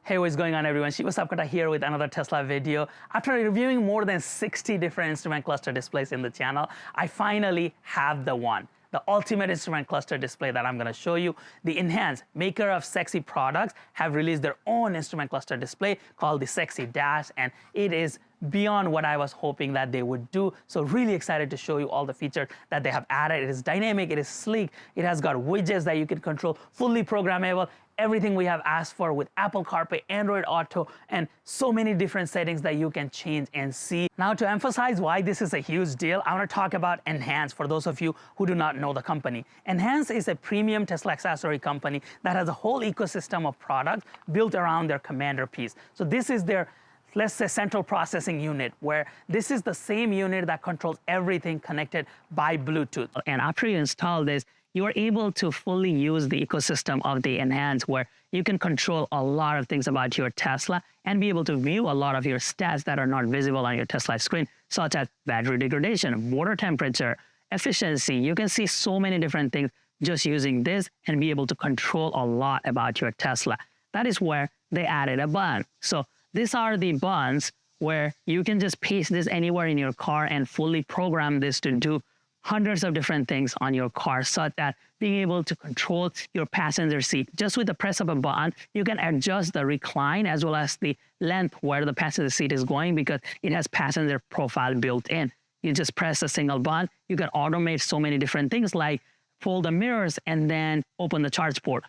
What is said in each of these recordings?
Hey, what's going on everyone? Shiva Sapkota here with another Tesla video. After reviewing more than 60 different instrument cluster displays in the channel, I finally have the ultimate instrument cluster display that I'm going to show you. The Enhance, maker of sexy products, have released their own instrument cluster display called the S3XY Dash, and it is beyond what I was hoping that they would do. So really excited to show you all the features that they have added. It is dynamic, it is sleek, it has got widgets that you can control, fully programmable, everything we have asked for with Apple CarPlay, Android Auto, and so many different settings that you can change and see. Now, to emphasize why this is a huge deal, I want to talk about Enhance for those of you who do not know the company. Enhance is a premium Tesla accessory company that has a whole ecosystem of products built around their commandar piece. So this is their, let's say, central processing unit, where this is the same unit that controls everything connected by Bluetooth. And after you install this, you are able to fully use the ecosystem of the Enhance, where you can control a lot of things about your Tesla and be able to view a lot of your stats that are not visible on your Tesla screen, such as battery degradation, motor temperature, efficiency. You can see so many different things just using this and be able to control a lot about your Tesla. That is where they added a button. So these are the buttons where you can just paste this anywhere in your car and fully program this to do hundreds of different things on your car, such that being able to control your passenger seat. Just with the press of a button, you can adjust the recline as well as the length where the passenger seat is going, because it has passenger profile built in. You just press a single button. You can automate so many different things like fold the mirrors and then open the charge port.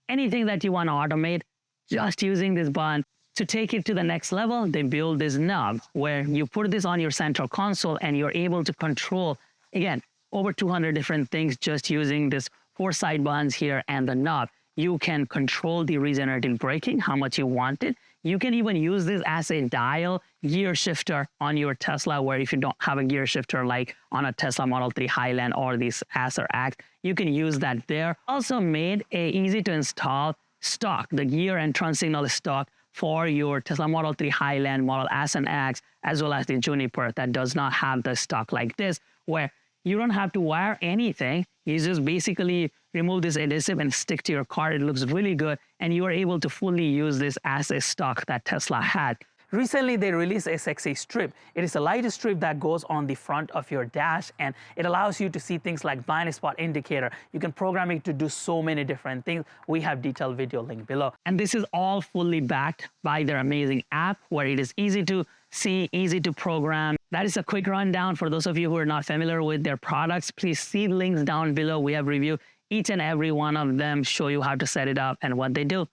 Anything that you want to automate, just using this button. To take it to the next level, they build this knob where you put this on your central console and you're able to control, again, over 200 different things just using this 4 side buttons here and the knob. You can control the regenerative braking, how much you want it. You can even use this as a dial gear shifter on your Tesla, where if you don't have a gear shifter like on a Tesla Model 3 Highland or this S or X, you can use that there. Also made a easy to install stock, the gear and turn signal stock for your Tesla Model 3 Highland, Model S and X, as well as the Juniper that does not have the stock like this, where you don't have to wire anything. You just basically remove this adhesive and stick to your car. It looks really good, and you are able to fully use this as a stock that Tesla had. Recently, they released a sexy strip. It is a light strip that goes on the front of your dash, and it allows you to see things like blind spot indicator. You can program it to do so many different things. We have detailed video link below. And this is all fully backed by their amazing app, where it is easy to see, easy to program. That is a quick rundown for those of you who are not familiar with their products. Please see links down below. We have reviewed each and every one of them, show you how to set it up and what they do.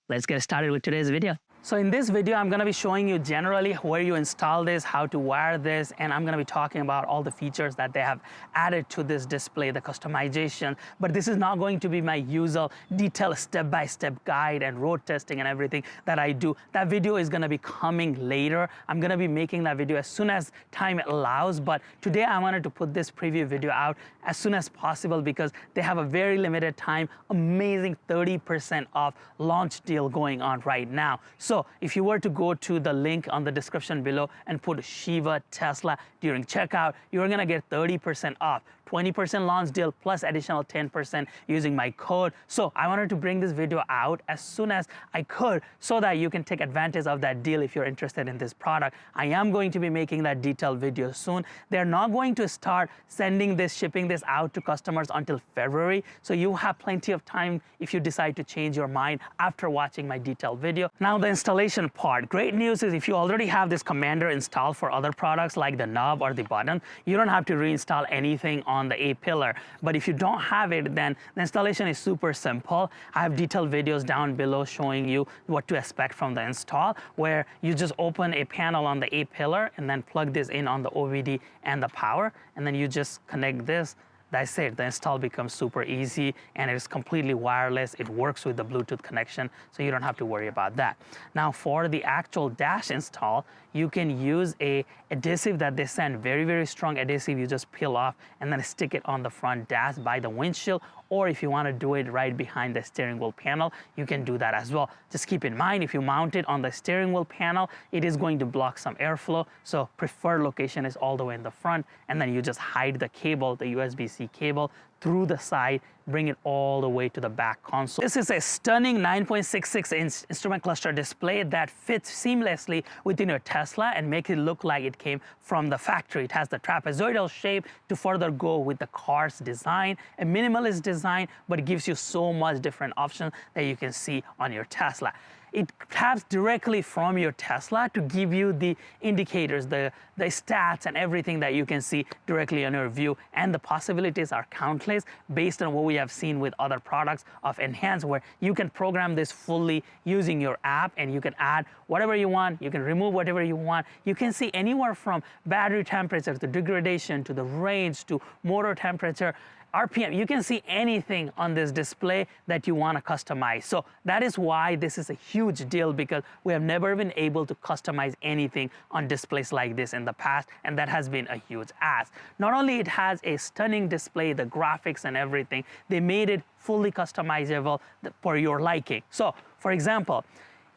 Let's get started with today's video. So in this video, I'm going to be showing you generally where you install this, how to wire this, and I'm going to be talking about all the features that they have added to this display, the customization. But this is not going to be my usual detailed step-by-step guide and road testing and everything that I do. That video is going to be coming later. I'm going to be making that video as soon as time allows. But today I wanted to put this preview video out as soon as possible because they have a very limited time, amazing 30% off launch deal going on right now. So if you were to go to the link on the description below and put Shiva Tesla during checkout, you're going to get 30% off. 20% launch deal plus additional 10% using my code. So I wanted to bring this video out as soon as I could so that you can take advantage of that deal if you're interested in this product. I am going to be making that detailed video soon. They're not going to start sending this, shipping this out to customers until February. So you have plenty of time if you decide to change your mind after watching my detailed video. Now the installation part. Great news is if you already have this commandar installed for other products like the knob or the button, you don't have to reinstall anything on the A-pillar. But if you don't have it, then the installation is super simple. I have detailed videos down below showing you what to expect from the install, where you just open a panel on the A-pillar and then plug this in on the OBD and the power, and then you just connect this. That's it. The install becomes super easy, and it is completely wireless. It works with the Bluetooth connection, so you don't have to worry about that. Now, for the actual dash install, you can use a adhesive that they send, very, very strong adhesive. You just peel off and then stick it on the front dash by the windshield, or if you want to do it right behind the steering wheel panel, you can do that as well. Just keep in mind, if you mount it on the steering wheel panel, it is going to block some airflow, so preferred location is all the way in the front, and then you just hide the cable, the USB-C cable, through the side, bring it all the way to the back console. This is a stunning 9.66-inch instrument cluster display that fits seamlessly within your Tesla and makes it look like it came from the factory. It has the trapezoidal shape to further go with the car's design, a minimalist design, but it gives you so much different options that you can see on your Tesla. It taps directly from your Tesla to give you the indicators, the stats and everything that you can see directly on your view. And the possibilities are countless based on what we have seen with other products of Enhance, where you can program this fully using your app and you can add whatever you want, you can remove whatever you want. You can see anywhere from battery temperature to degradation to the range to motor temperature, RPM. You can see anything on this display that you want to customize. So that is why this is a huge deal, because we have never been able to customize anything on displays like this in the past, and that has been a huge ask. Not only it has a stunning display, the graphics and everything, they made it fully customizable for your liking. So for example,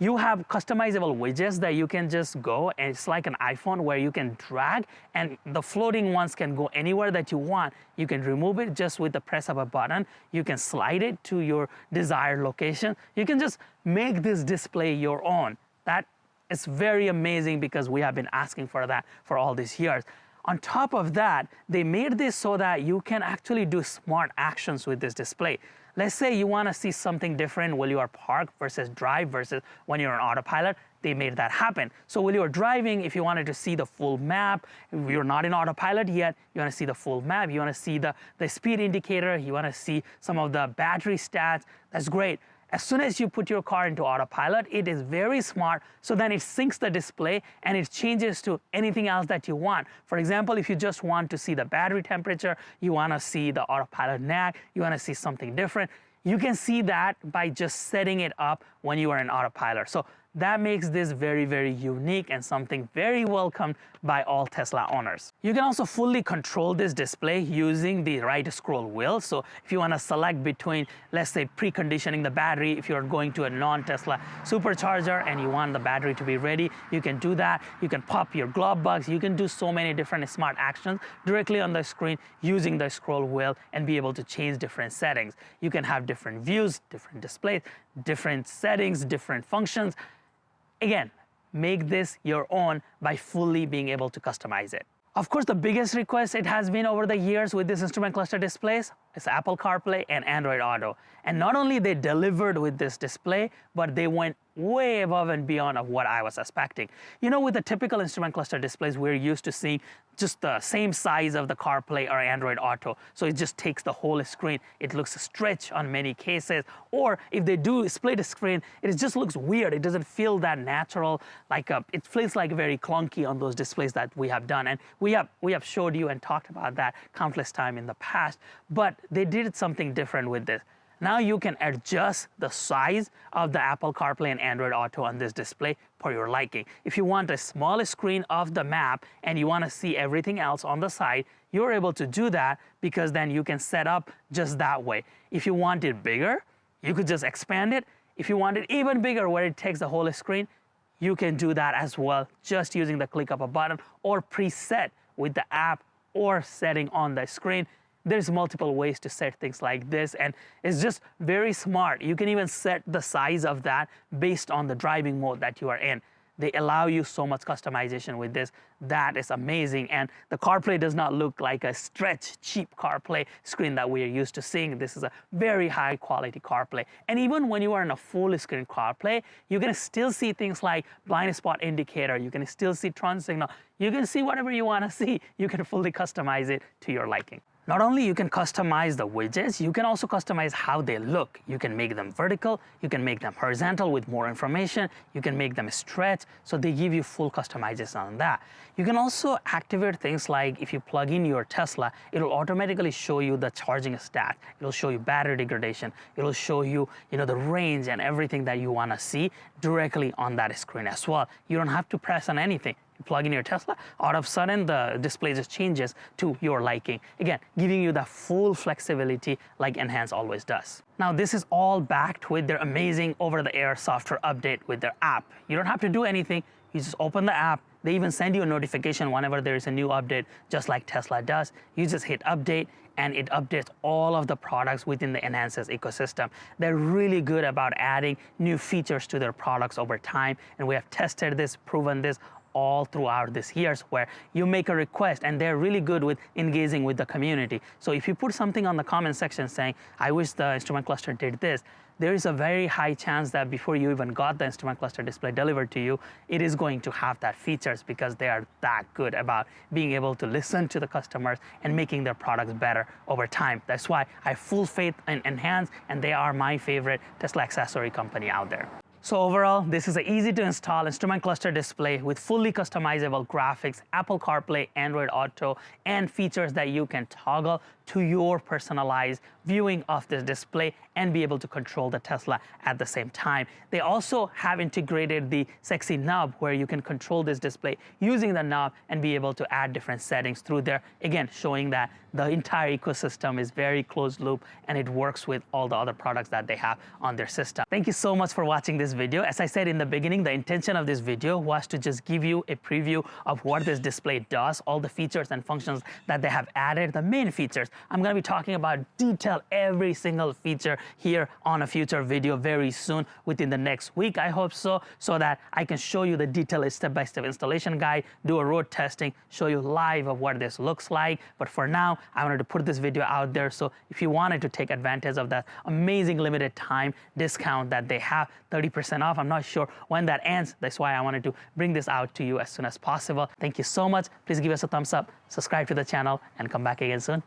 you have customizable widgets that you can just go, and it's like an iPhone where you can drag and the floating ones can go anywhere that you want. You can remove it just with the press of a button. You can slide it to your desired location. You can just make this display your own. That is very amazing because we have been asking for that for all these years. On top of that, they made this so that you can actually do smart actions with this display. Let's say you want to see something different while you are parked versus drive versus when you're on autopilot. They made that happen. So while you're driving, if you wanted to see the full map, if you're not in autopilot yet, you want to see the full map, you want to see the speed indicator, you want to see some of the battery stats, that's great. As soon as you put your car into autopilot, it is very smart, so then it syncs the display and it changes to anything else that you want. For example, if you just want to see the battery temperature, you want to see the autopilot nag, you want to see something different, you can see that by just setting it up when you are in autopilot. So that makes this very, very unique and something very welcomed by all Tesla owners. You can also fully control this display using the right scroll wheel. So if you want to select between, let's say, preconditioning the battery, if you're going to a non-Tesla supercharger and you want the battery to be ready, you can do that. You can pop your glove box. You can do so many different smart actions directly on the screen using the scroll wheel and be able to change different settings. You can have different views, different displays, different settings, different functions. Again, make this your own by fully being able to customize it. Of course, the biggest request it has been over the years with this instrument cluster displays is Apple CarPlay and Android Auto. And not only they delivered with this display, but they went way above and beyond of what I was expecting. You know, with the typical instrument cluster displays, we're used to seeing just the same size of the CarPlay or Android Auto. So it just takes the whole screen. It looks stretched on many cases. Or if they do split a screen, it just looks weird. It doesn't feel that natural. It feels like very clunky on those displays that we have done. And we have showed you and talked about that countless times in the past. But they did something different with this. Now you can adjust the size of the Apple CarPlay and Android Auto on this display for your liking. If you want a smaller screen of the map and you want to see everything else on the side, you're able to do that because then you can set up just that way. If you want it bigger, you could just expand it. If you want it even bigger where it takes the whole screen, you can do that as well, just using the click of a button or preset with the app or setting on the screen. There's multiple ways to set things like this, and it's just very smart. You can even set the size of that based on the driving mode that you are in. They allow you so much customization with this. That is amazing. And the CarPlay does not look like a stretched, cheap CarPlay screen that we are used to seeing. This is a very high quality CarPlay. And even when you are in a full screen CarPlay, you can still see things like blind spot indicator. You can still see turn signal. You can see whatever you want to see. You can fully customize it to your liking. Not only you can customize the widgets, you can also customize how they look. You can make them vertical, you can make them horizontal with more information, you can make them stretch, so they give you full customization on that. You can also activate things like if you plug in your Tesla, it'll automatically show you the charging stats. It'll show you battery degradation. It'll show you, the range and everything that you want to see directly on that screen as well. You don't have to press on anything. You plug in your Tesla, all of a sudden the display just changes to your liking. Again, giving you the full flexibility like Enhance always does. Now this is all backed with their amazing over-the-air software update with their app. You don't have to do anything. You just open the app. They even send you a notification whenever there is a new update, just like Tesla does. You just hit update and it updates all of the products within the Enhance's ecosystem. They're really good about adding new features to their products over time, and we have tested this, proven this all throughout this years, where you make a request and they're really good with engaging with the community. So if you put something on the comment section saying, I wish the instrument cluster did this, there is a very high chance that before you even got the instrument cluster display delivered to you, it is going to have that features, because they are that good about being able to listen to the customers and making their products better over time. That's why I have full faith in Enhance, and they are my favorite Tesla accessory company out there. So overall, this is an easy to install instrument cluster display with fully customizable graphics, Apple CarPlay, Android Auto, and features that you can toggle to your personalized viewing of this display and be able to control the Tesla at the same time. They also have integrated the sexy knob where you can control this display using the knob and be able to add different settings through there. Again, showing that the entire ecosystem is very closed loop and it works with all the other products that they have on their system. Thank you so much for watching this video. As I said in the beginning, the intention of this video was to just give you a preview of what this display does, all the features and functions that they have added, the main features. I'm going to be talking about detail every single feature here on a future video very soon, within the next week, I hope so that I can show you the detailed step-by-step installation guide, do a road testing, show you live of what this looks like. But for now, I wanted to put this video out there, so if you wanted to take advantage of that amazing limited time discount that they have, 30% off, I'm not sure when that ends. That's why I wanted to bring this out to you as soon as possible. Thank you so much. Please give us a thumbs up, subscribe to the channel, and come back again soon.